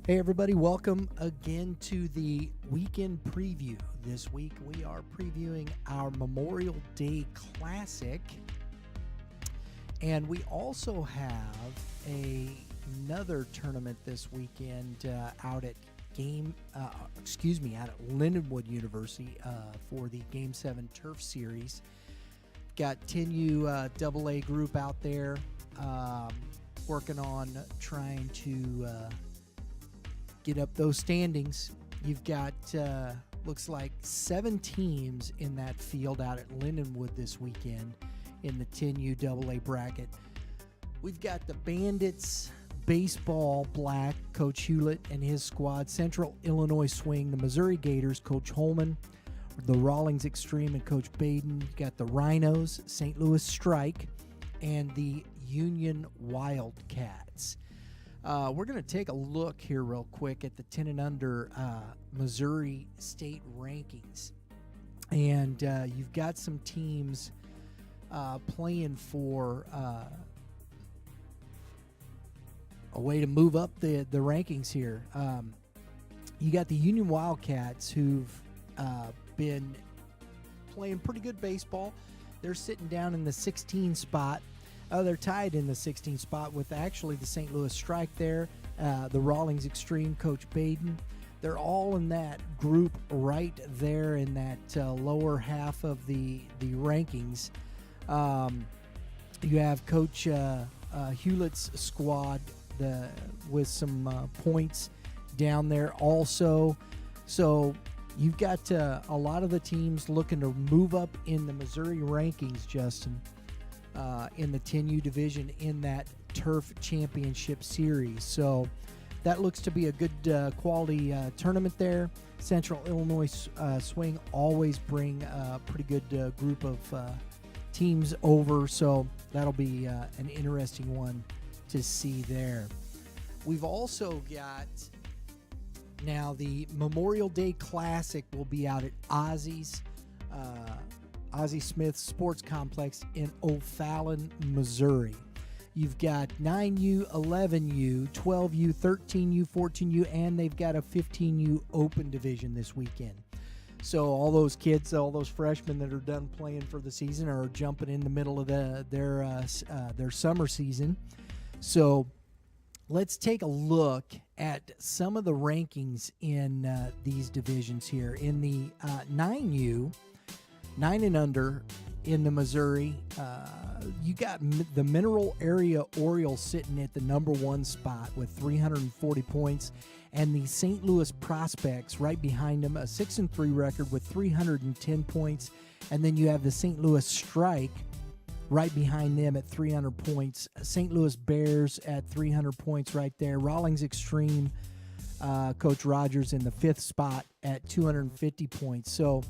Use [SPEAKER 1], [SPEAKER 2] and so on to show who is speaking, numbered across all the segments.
[SPEAKER 1] Hey, everybody, welcome again to the weekend preview. This week we are previewing our Memorial Day Classic, and we also have another tournament this weekend out at out at Lindenwood University for the Game 7 Turf Series. Got 10U AA group out there working on trying to get up those standings. You've got, looks like 7 teams in that field out at Lindenwood this weekend in the 10U AA bracket. We've got the Bandits baseball black, Coach Hewlett and his squad, Central Illinois Swing, the Missouri Gators, Coach Holman, the Rawlings Extreme and Coach Baden. You've got the Rhinos, St. Louis Strike, and the Union Wildcats. We're going to take a look here real quick at the 10 and under Missouri state rankings. And you've got some teams playing for a way to move up the rankings here. You got the Union Wildcats who've been playing pretty good baseball. They're sitting down in the 16 spot. They're tied in the 16th spot with actually the St. Louis Strike there, the Rawlings Extreme, Coach Baden. They're all in that group right there in that lower half of the rankings. You have Coach Hewlett's squad with some points down there also. So you've got a lot of the teams looking to move up in the Missouri rankings, Justin. In the 10U division in that Turf Championship Series. So that looks to be a good quality tournament there. Central Illinois Swing always bring a pretty good group of teams over, so that'll be an interesting one to see there. We've also got now the Memorial Day Classic will be out at Ozzie Smith Sports Complex in O'Fallon, Missouri. You've got 9U, 11U, 12U, 13U, 14U, and they've got a 15U open division this weekend. So all those kids, all those freshmen that are done playing for the season are jumping in the middle of their summer season. So let's take a look at some of the rankings in these divisions here. In the 9U, 9 and under in the Missouri, you got the Mineral Area Orioles sitting at the number 1 spot with 340 points, and the St. Louis Prospects right behind them, a 6-3 record with 310 points, and then you have the St. Louis Strike right behind them at 300 points, St. Louis Bears at 300 points right there, Rawlings Extreme, Coach Rogers in the 5th spot at 250 points. So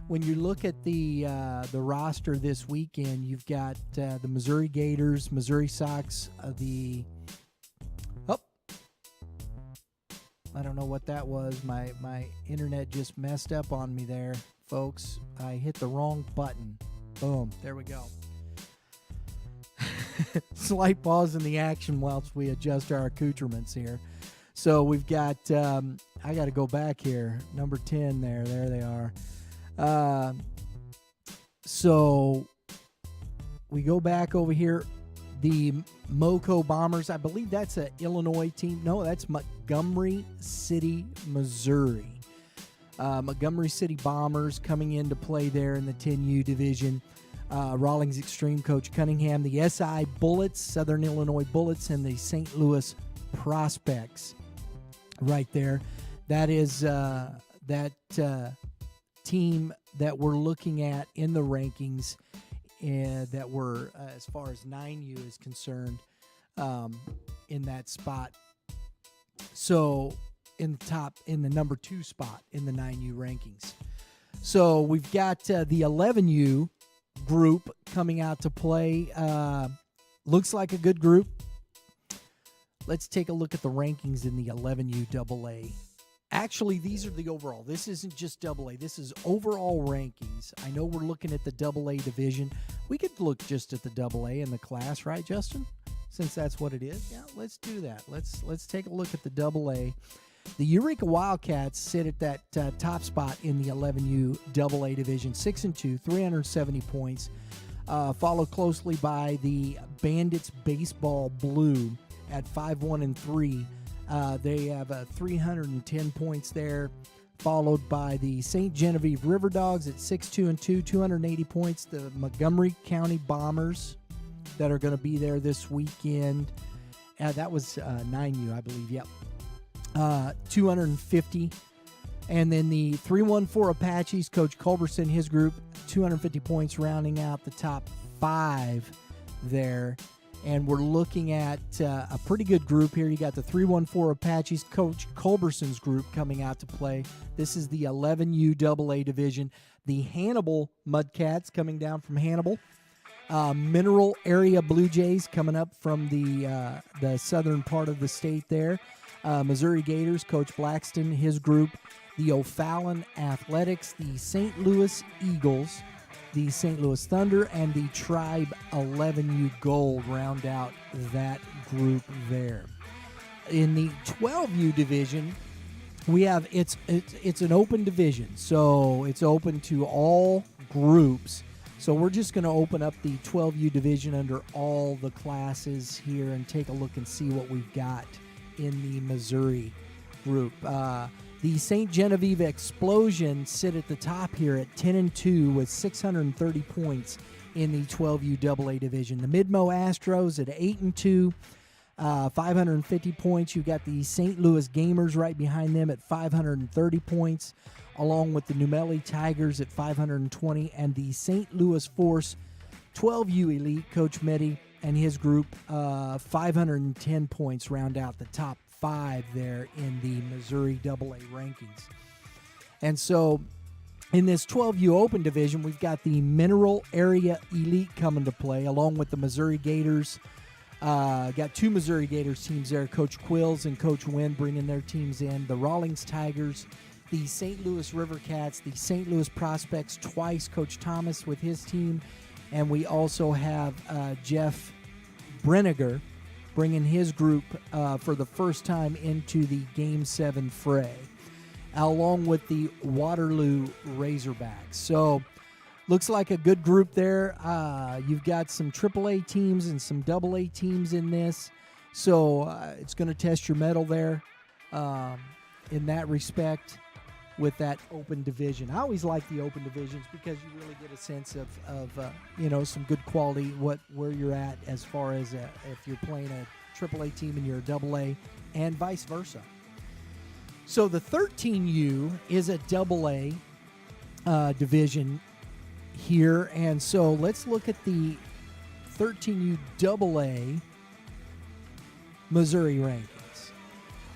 [SPEAKER 1] when you look at the roster this weekend, you've got the Missouri Gators, Missouri Sox, I don't know what that was. My internet just messed up on me there, folks. I hit the wrong button. Boom, there we go. Slight pause in the action whilst we adjust our accoutrements here. So we've got, I got to go back here. Number 10 there they are. So we go back over here. The Moco Bombers, I believe that's an Illinois team. No, that's Montgomery City, Missouri. Montgomery City Bombers coming into play there in the 10U division. Rawlings Extreme, Coach Cunningham. The SI Bullets, Southern Illinois Bullets, and the St. Louis Prospects right there. That is that team that we're looking at in the rankings, that were as far as 9U is concerned, in that spot. So in the number 2 spot in the 9U rankings. So we've got the 11U group coming out to play. Looks like a good group. Let's take a look at the rankings in the 11U AA. Actually, these are the overall. This isn't just AA. This is overall rankings. I know we're looking at the AA division. We could look just at the AA in the class, right, Justin? since that's what it is. Yeah, let's do that. Let's take a look at the AA. The Eureka Wildcats sit at that top spot in the 11U AA division, 6-2, 370 points, followed closely by the Bandits Baseball Blue at 5-1-3. They have 310 points there, followed by the St. Genevieve River Dogs at 6-2-2, 280 points. The Montgomery County Bombers that are going to be there this weekend. That was 9U, I believe. Yep. 250. And then the 314 Apaches, Coach Culberson, his group, 250 points, rounding out the top 5 there. And we're looking at a pretty good group here. You got the 314 Apaches, Coach Culberson's group coming out to play. This is the 11U AA division. The Hannibal Mudcats coming down from Hannibal. Mineral Area Blue Jays coming up from the southern part of the state there. Missouri Gators, Coach Blackston, his group. The O'Fallon Athletics, the St. Louis Eagles, the St. Louis Thunder, and the Tribe 11U Gold round out that group there. In the 12U division, we have it's an open division, so it's open to all groups. So we're just going to open up the 12U division under all the classes here and take a look and see what we've got in the Missouri group. The St. Genevieve Explosion sit at the top here at 10-2 with 630 points in the 12U AA division. The Midmo Astros at 8-2, 550 points. You've got the St. Louis Gamers right behind them at 530 points, along with the Numeli Tigers at 520, and the St. Louis Force 12U Elite, Coach Meddy and his group, 510 points round out the top 5 there in the Missouri AA rankings. And so in this 12U Open division, we've got the Mineral Area Elite coming to play, along with the Missouri Gators. Got 2 Missouri Gators teams there, Coach Quills and Coach Wynn bringing their teams in. The Rawlings Tigers, the St. Louis River Cats, the St. Louis Prospects twice, Coach Thomas with his team. And we also have Jeff Brenniger bringing his group for the first time into the Game 7 fray, along with the Waterloo Razorbacks. So looks like a good group there. You've got some AAA teams and some AA teams in this. So it's going to test your mettle there in that respect with that open division. I always like the open divisions because you really get a sense of some good quality, where you're at as far as if you're playing a AAA team and you're a AA, and vice versa. So the 13U is a AA division here, and so let's look at the 13U AA Missouri rankings.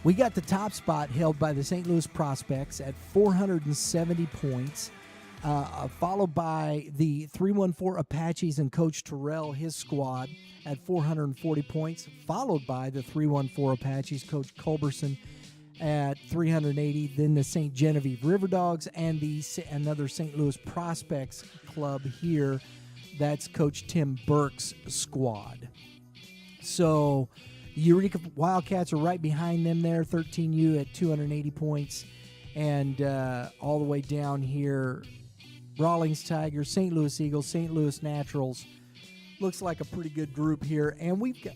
[SPEAKER 1] We got the top spot held by the St. Louis Prospects at 470 points, followed by the 314 Apaches and Coach Terrell, his squad, at 440 points, followed by the 314 Apaches, Coach Culberson, at 380. Then the St. Genevieve River Dogs and another St. Louis Prospects club here. That's Coach Tim Burke's squad. So the Eureka Wildcats are right behind them there, 13U at 280 points. And all the way down here, Rawlings Tigers, St. Louis Eagles, St. Louis Naturals. Looks like a pretty good group here. And we've got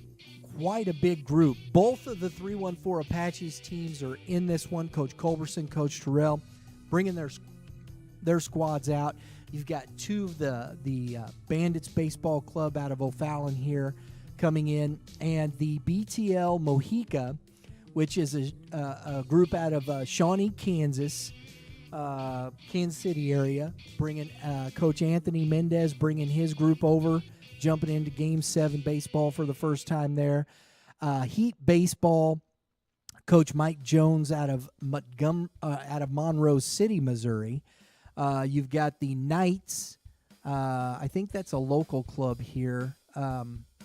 [SPEAKER 1] quite a big group. Both of the 314 Apaches teams are in this one. Coach Culberson, Coach Terrell, bringing their squads out. You've got 2 of the Bandits Baseball Club out of O'Fallon here coming in, and the BTL Mojica, which is a group out of Shawnee, Kansas City area, bringing Coach Anthony Mendez, bringing his group over, jumping into Game 7 baseball for the first time there. Heat Baseball, Coach Mike Jones out of Monroe City, Missouri. You've got the Knights. I think that's a local club here.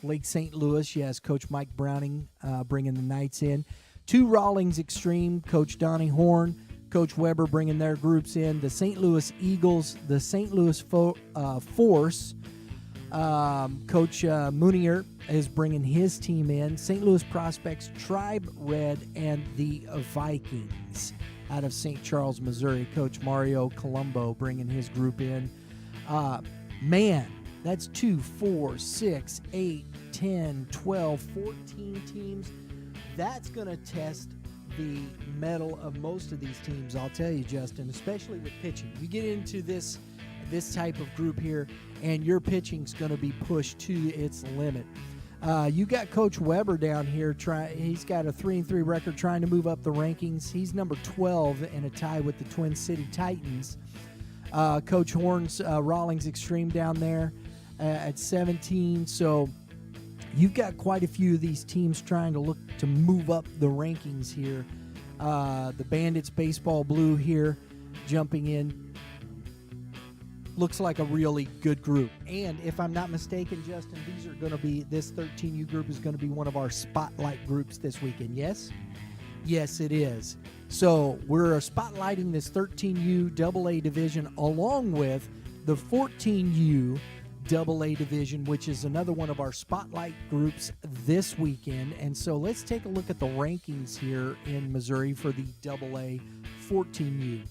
[SPEAKER 1] Lake St. Louis, yes, Coach Mike Browning bringing the Knights in. 2 Rawlings Extreme, Coach Donnie Horn, Coach Weber bringing their groups in. The St. Louis Eagles, the St. Louis Force, Coach Munier is bringing his team in. St. Louis Prospects, Tribe Red, and the Vikings out of St. Charles, Missouri. Coach Mario Colombo bringing his group in. Man, that's 2, 4, 6, 8, 10, 12, 14 teams. That's going to test the mettle of most of these teams, I'll tell you, Justin, especially with pitching. You get into this type of group here, and your pitching's going to be pushed to its limit. You got Coach Weber down here. He's got a 3-3 record trying to move up the rankings. He's number 12 in a tie with the Twin City Titans. Coach Horn's Rawlings Extreme down there at 17. So you've got quite a few of these teams trying to look to move up the rankings here. The Bandits Baseball Blue here jumping in. Looks like a really good group. And if I'm not mistaken, Justin, this 13U group is going to be one of our spotlight groups this weekend, yes? Yes, it is. So we're spotlighting this 13U AA division along with the 14U AA division, which is another one of our spotlight groups this weekend. And so let's take a look at the rankings here in Missouri for the AA 14U.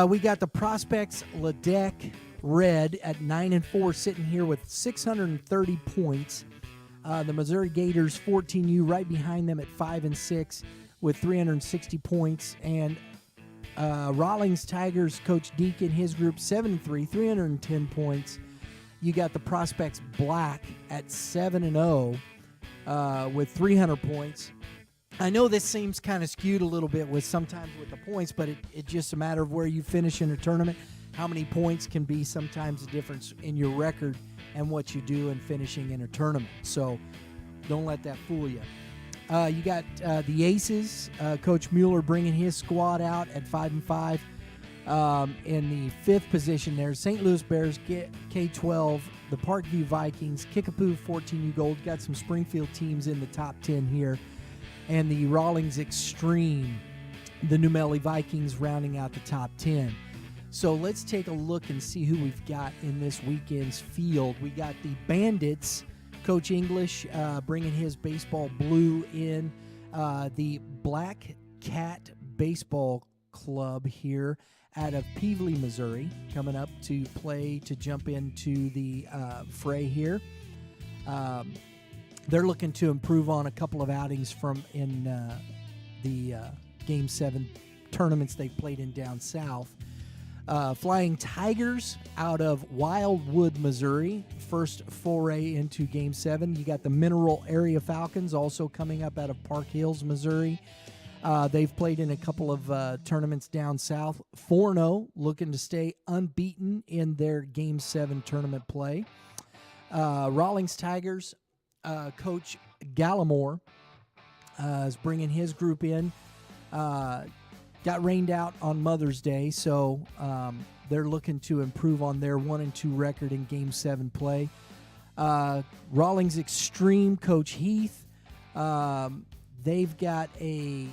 [SPEAKER 1] We got the Prospects Ledeck Red at 9-4, sitting here with 630 points. The Missouri Gators 14U right behind them at 5-6 with 360 points, and Rawlings Tigers Coach Deacon, his group 7-3, 310 points. You got the Prospects Black at 7-0 with 300 points. I know this seems kind of skewed a little bit sometimes with the points, but it's just a matter of where you finish in a tournament. How many points can be sometimes the difference in your record and what you do in finishing in a tournament. So don't let that fool you. You got the Aces, Coach Mueller bringing his squad out at 5-5. In the fifth position there, St. Louis Bears, K-12, the Parkview Vikings, Kickapoo 14U Gold. Got some Springfield teams in the top 10 here. And the Rawlings Extreme, the New Melly Vikings rounding out the top 10. So let's take a look and see who we've got in this weekend's field. We got the Bandits, Coach English bringing his baseball blue in. The Black Cat Baseball Club here out of Pevely, Missouri, coming up to jump into the fray here. They're looking to improve on a couple of outings in the Game 7 tournaments they've played in down south. Flying Tigers out of Wildwood, Missouri. First foray into Game 7. You got the Mineral Area Falcons also coming up out of Park Hills, Missouri. They've played in a couple of tournaments down south. 4-0, looking to stay unbeaten in their Game 7 tournament play. Rawlings Tigers, Coach Gallimore is bringing his group in. Got rained out on Mother's Day, so they're looking to improve on their 1-2 record in Game 7 play. Rawlings Extreme, Coach Heath, they've got they've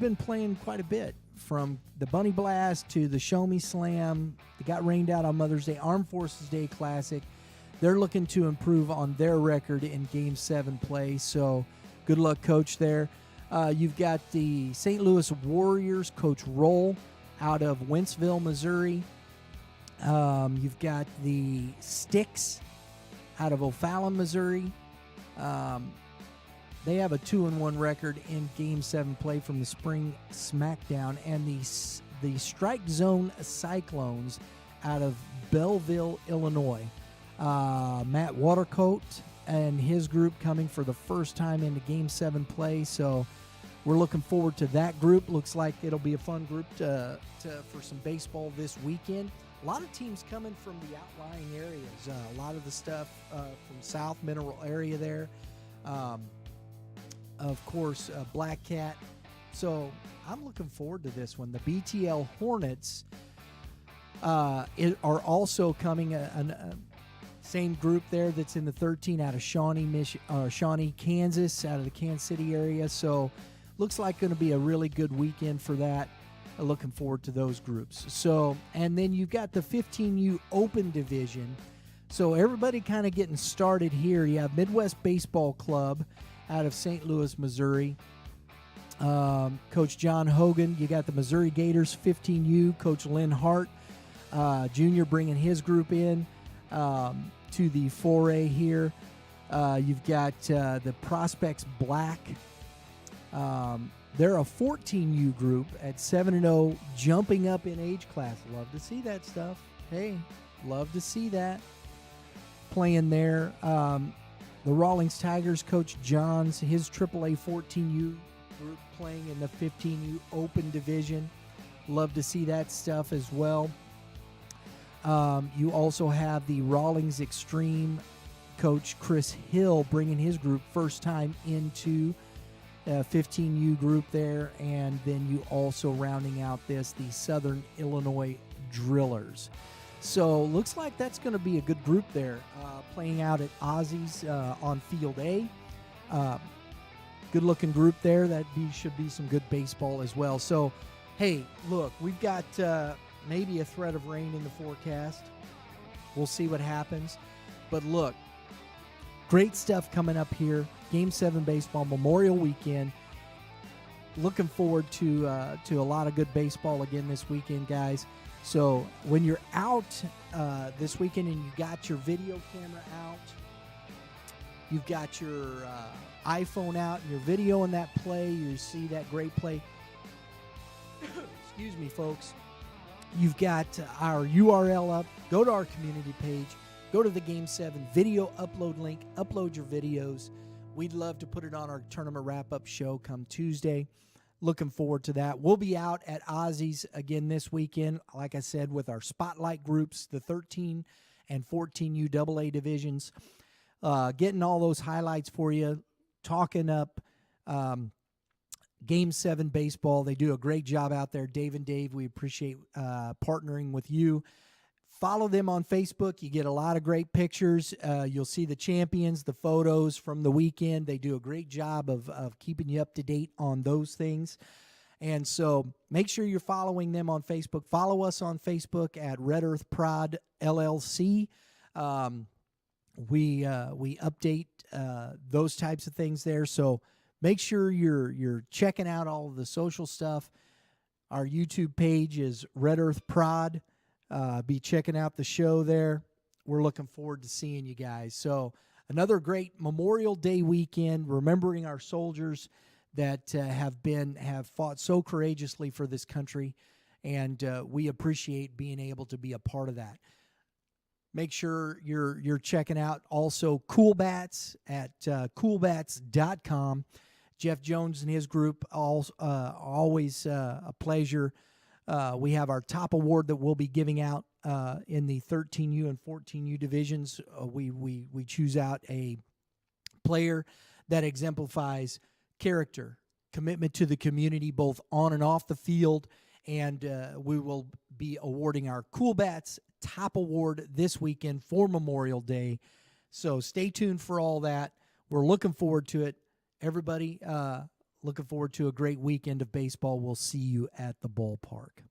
[SPEAKER 1] been playing quite a bit, from the Bunny Blast to the Show Me Slam. They got rained out on Mother's Day, Armed Forces Day Classic. They're looking to improve on their record in Game 7 play, so good luck, Coach, there. You've got the St. Louis Warriors, Coach Roll, out of Wentzville, Missouri. You've got the Sticks out of O'Fallon, Missouri. They have a 2-1 record in Game 7 play from the Spring Smackdown. And the Strike Zone Cyclones out of Belleville, Illinois. Matt Watercoat and his group coming for the first time into Game 7 play. So we're looking forward to that group. Looks like it'll be a fun group for some baseball this weekend. A lot of teams coming from the outlying areas. A lot of the stuff from South Mineral area there. Of course, Black Cat. So I'm looking forward to this one. The BTL Hornets are also coming. Same group there that's in the 13 out of Shawnee, Kansas, out of the Kansas City area. So looks like going to be a really good weekend for that. Looking forward to those groups. So, and then you've got the 15U Open Division. So everybody kind of getting started here. You have Midwest Baseball Club out of St. Louis, Missouri. Coach John Hogan. You got the Missouri Gators 15U. Coach Lynn Hart Jr. bringing his group in to the foray here. You've got the Prospects Black. They're a 14U group at 7-0, jumping up in age class. Love to see that stuff. Hey, love to see that. Playing there. The Rawlings Tigers, Coach Johns, his AAA 14U group playing in the 15U Open Division. Love to see that stuff as well. You also have the Rawlings Extreme, Coach Chris Hill bringing his group first time into 15U group there, and then you also rounding out the Southern Illinois Drillers. So looks like that's going to be a good group there, playing out at Ozzy's on Field A. Good looking group there. Should be some good baseball as well. So, hey, look, we've got maybe a threat of rain in the forecast. We'll see what happens. But look, great stuff coming up here. Game 7 baseball, Memorial Weekend. Looking forward to a lot of good baseball again this weekend, guys. So when you're out this weekend and you got your video camera out, you've got your iPhone out, and you're videoing that play, you see that great play. Excuse me, folks. You've got our URL up. Go to our community page. Go to the Game 7 video upload link. Upload your videos. We'd love to put it on our tournament wrap-up show come Tuesday. Looking forward to that. We'll be out at Ozzy's again this weekend, like I said, with our spotlight groups, the 13 and 14U AA divisions, getting all those highlights for you, talking up Game 7 baseball. They do a great job out there. Dave and Dave, we appreciate partnering with you. Follow them on Facebook. You get a lot of great pictures. You'll see the champions, the photos from the weekend. They do a great job of keeping you up to date on those things. And so make sure you're following them on Facebook. Follow us on Facebook at Red Earth Prod LLC. We update those types of things there. So make sure you're checking out all of the social stuff. Our YouTube page is Red Earth Prod. Be checking out the show there. We're looking forward to seeing you guys. So another great Memorial Day weekend, remembering our soldiers that have fought so courageously for this country, and we appreciate being able to be a part of that. Make sure you're checking out also Cool Bats at coolbats.com. Jeff Jones and his group, always a pleasure. We have our top award that we'll be giving out in the 13U and 14U divisions. We choose out a player that exemplifies character, commitment to the community, both on and off the field, and we will be awarding our Cool Bats top award this weekend for Memorial Day. So stay tuned for all that. We're looking forward to it. Everybody, looking forward to a great weekend of baseball. We'll see you at the ballpark.